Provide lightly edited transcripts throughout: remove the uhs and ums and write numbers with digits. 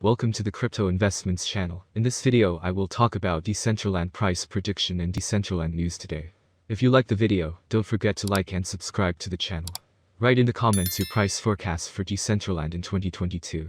Welcome to the Crypto Investments channel. In this video, I will talk about Decentraland price prediction and Decentraland news today. If you like the video, don't forget to like and subscribe to the channel. Write in the comments your price forecast for Decentraland in 2022.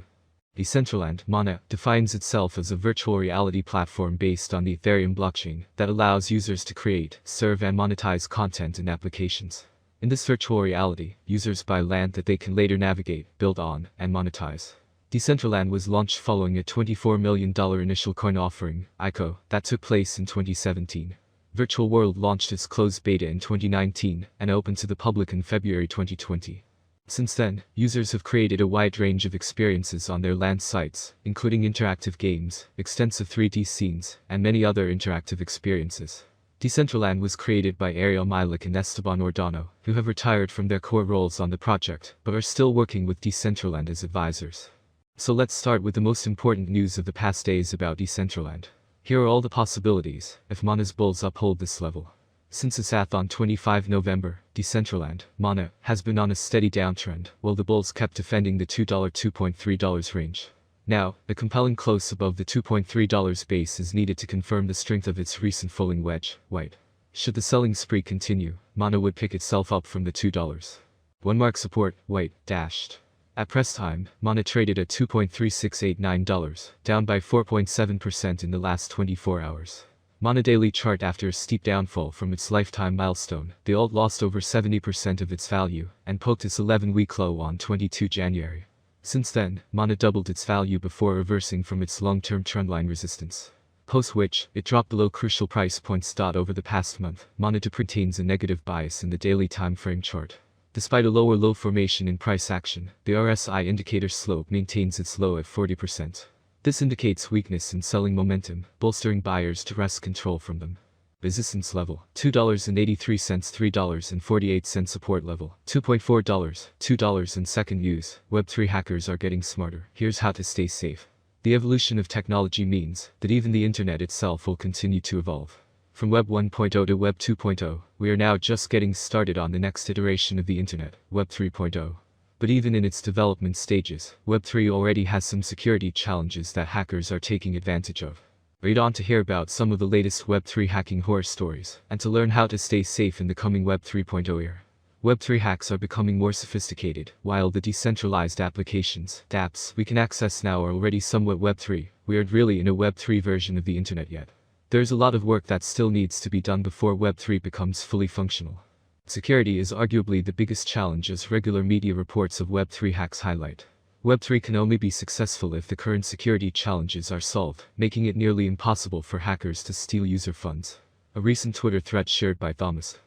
Decentraland, MANA, defines itself as a virtual reality platform based on the Ethereum blockchain that allows users to create, serve and monetize content and applications. In this virtual reality, users buy land that they can later navigate, build on, and monetize. Decentraland was launched following a $24 million initial coin offering, ICO, that took place in 2017. Virtual World launched its closed beta in 2019 and opened to the public in February 2020. Since then, users have created a wide range of experiences on their land sites, including interactive games, extensive 3D scenes, and many other interactive experiences. Decentraland was created by Ariel Milik and Esteban Ordano, who have retired from their core roles on the project, but are still working with Decentraland as advisors. So let's start with the most important news of the past days about Decentraland. Here are all the possibilities, if MANA's bulls uphold this level. Since its ath on 25 November, Decentraland, MANA, has been on a steady downtrend, while the bulls kept defending the $2.3 range. Now, a compelling close above the $2.3 base is needed to confirm the strength of its recent falling wedge, white. Should the selling spree continue, MANA would pick itself up from the $2.1 mark support, white, dashed. At press time, MANA traded at $2.3689, down by 4.7% in the last 24 hours. MANA daily chart. After a steep downfall from its lifetime milestone, the alt lost over 70% of its value, and poked its 11-week low on 22 January. Since then, MANA doubled its value before reversing from its long-term trendline resistance. Post which, it dropped below crucial price points. Over the past month, MANA retains a negative bias in the daily time frame chart. Despite a lower low formation in price action, the RSI indicator slope maintains its low at 40%. This indicates weakness in selling momentum, bolstering buyers to wrest control from them. Resistance level, $2.83, $3.48 support level, $2.4, $2 in second use. Web3 hackers are getting smarter. Here's how to stay safe. The evolution of technology means that even the internet itself will continue to evolve. From Web 1.0 to Web 2.0, we are now just getting started on the next iteration of the internet, Web 3.0. But even in its development stages, Web 3 already has some security challenges that hackers are taking advantage of. Read on to hear about some of the latest Web 3 hacking horror stories, and to learn how to stay safe in the coming Web 3.0 era. Web 3 hacks are becoming more sophisticated, while the decentralized applications, dApps, we can access now are already somewhat Web 3. We aren't really in a Web 3 version of the internet yet. There's a lot of work that still needs to be done before Web 3 becomes fully functional. Security is arguably the biggest challenge, as regular media reports of Web 3 hacks highlight. Web 3 can only be successful if the current security challenges are solved, making it nearly impossible for hackers to steal user funds. A recent Twitter thread shared by Thomas,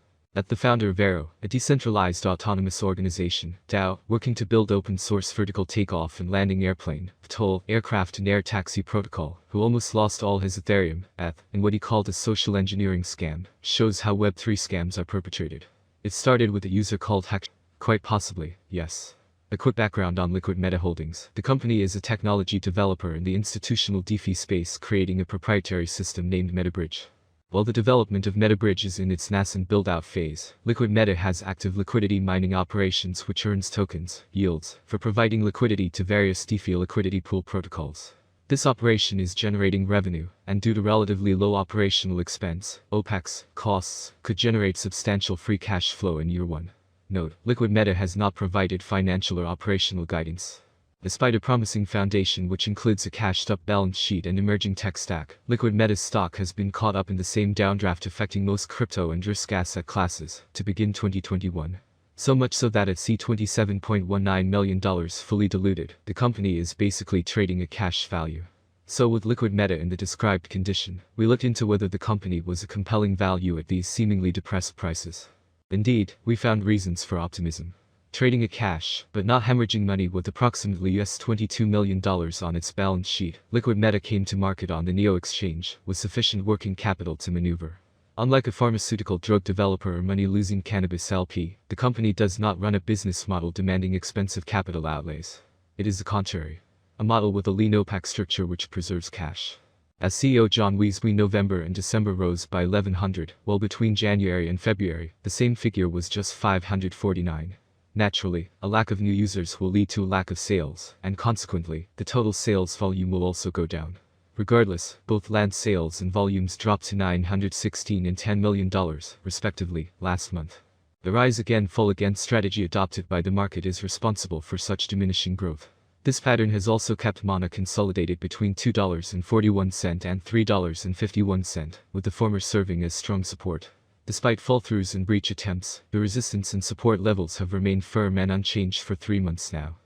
the founder of Arrow, a decentralized autonomous organization, DAO, working to build open-source vertical takeoff and landing airplane, VTOL, aircraft and air taxi protocol, who almost lost all his Ethereum, ETH, in what he called a social engineering scam, shows how Web3 scams are perpetrated. It started with a user called Hack. Quite possibly, yes. A quick background on Liquid Meta Holdings. The company is a technology developer in the institutional DeFi space, creating a proprietary system named MetaBridge. While the development of MetaBridge is in its nascent build-out phase, Liquid Meta has active liquidity mining operations which earns tokens, yields, for providing liquidity to various DeFi liquidity pool protocols. This operation is generating revenue, and due to relatively low operational expense, OPEX, costs, could generate substantial free cash flow in year one. Note, Liquid Meta has not provided financial or operational guidance. Despite a promising foundation which includes a cashed-up balance sheet and emerging tech stack, Liquid Meta's stock has been caught up in the same downdraft affecting most crypto and risk asset classes to begin 2021. So much so that at $27.19 million fully diluted, the company is basically trading a cash value. So with Liquid Meta in the described condition, we looked into whether the company was a compelling value at these seemingly depressed prices. Indeed, we found reasons for optimism. Trading a cash, but not hemorrhaging money with approximately $22 million on its balance sheet, Liquid Meta came to market on the Neo exchange, with sufficient working capital to maneuver. Unlike a pharmaceutical drug developer or money-losing cannabis LP, the company does not run a business model demanding expensive capital outlays. It is the contrary. A model with a lean OPEX structure which preserves cash. As CEO John Weisby, November and December rose by 1,100, while between January and February, the same figure was just 549. Naturally, a lack of new users will lead to a lack of sales, and consequently, the total sales volume will also go down. Regardless, both land sales and volumes dropped to $916 and $10 million, respectively, last month. The rise again fall again strategy adopted by the market is responsible for such diminishing growth. This pattern has also kept MANA consolidated between $2.41 and $3.51, with the former serving as strong support. Despite fall-throughs and breach attempts, the resistance and support levels have remained firm and unchanged for 3 months now.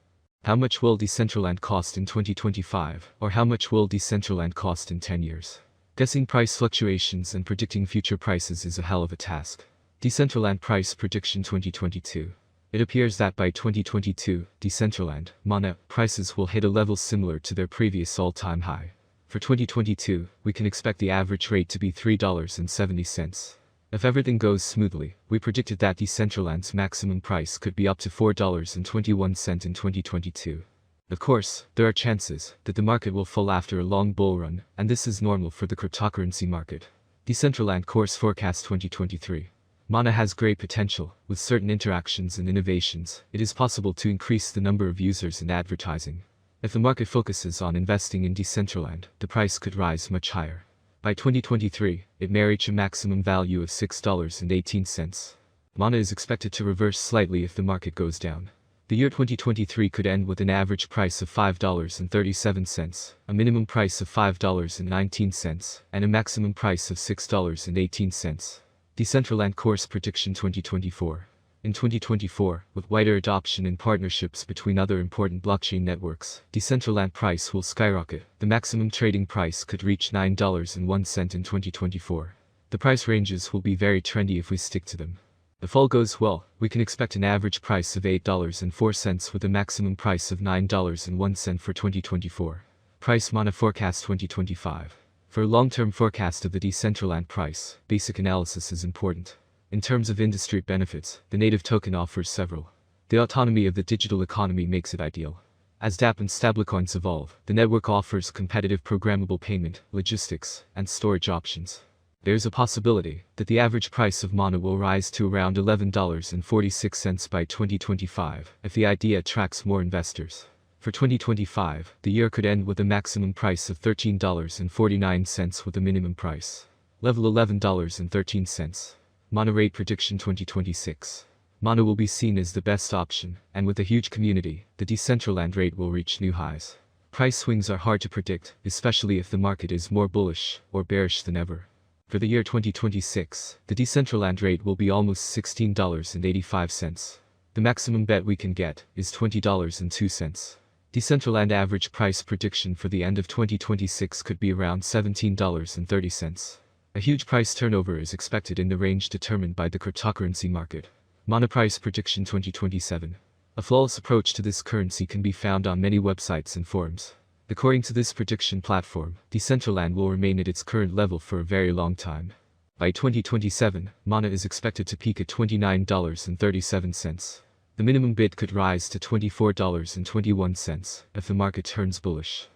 How much will Decentraland cost in 2025, or how much will Decentraland cost in 10 years? Guessing price fluctuations and predicting future prices is a hell of a task. Decentraland Price Prediction 2022. It appears that by 2022, Decentraland, MANA, prices will hit a level similar to their previous all-time high. For 2022, we can expect the average rate to be $3.70. If everything goes smoothly, we predicted that Decentraland's maximum price could be up to $4.21 in 2022. Of course, there are chances that the market will fall after a long bull run, and this is normal for the cryptocurrency market. Decentraland Course Forecast 2023. MANA has great potential. With certain interactions and innovations, it is possible to increase the number of users and advertising. If the market focuses on investing in Decentraland, the price could rise much higher. By 2023, it may reach a maximum value of $6.18. MANA is expected to reverse slightly if the market goes down. The year 2023 could end with an average price of $5.37, a minimum price of $5.19, and a maximum price of $6.18. Decentraland Course Prediction 2024. In 2024, with wider adoption and partnerships between other important blockchain networks, Decentraland price will skyrocket. The maximum trading price could reach $9.01 in 2024. The price ranges will be very trendy if we stick to them. If all goes well, we can expect an average price of $8.04 with a maximum price of $9.01 for 2024. Price MANA Forecast 2025. For a long-term forecast of the Decentraland price, basic analysis is important. In terms of industry benefits, the native token offers several. The autonomy of the digital economy makes it ideal. As dApp and stablecoins evolve, the network offers competitive programmable payment, logistics, and storage options. There is a possibility that the average price of MANA will rise to around $11.46 by 2025 if the idea attracts more investors. For 2025, the year could end with a maximum price of $13.49 with a minimum price. Level $11.13. MANA Rate Prediction 2026. MANA will be seen as the best option, and with a huge community, the Decentraland rate will reach new highs. Price swings are hard to predict, especially if the market is more bullish or bearish than ever. For the year 2026, the Decentraland rate will be almost $16.85. The maximum bet we can get is $20.02. Decentraland average price prediction for the end of 2026 could be around $17.30. A huge price turnover is expected in the range determined by the cryptocurrency market. MANA Price Prediction 2027. A flawless approach to this currency can be found on many websites and forums. According to this prediction platform, Decentraland will remain at its current level for a very long time. By 2027, MANA is expected to peak at $29.37. The minimum bid could rise to $24.21 if the market turns bullish.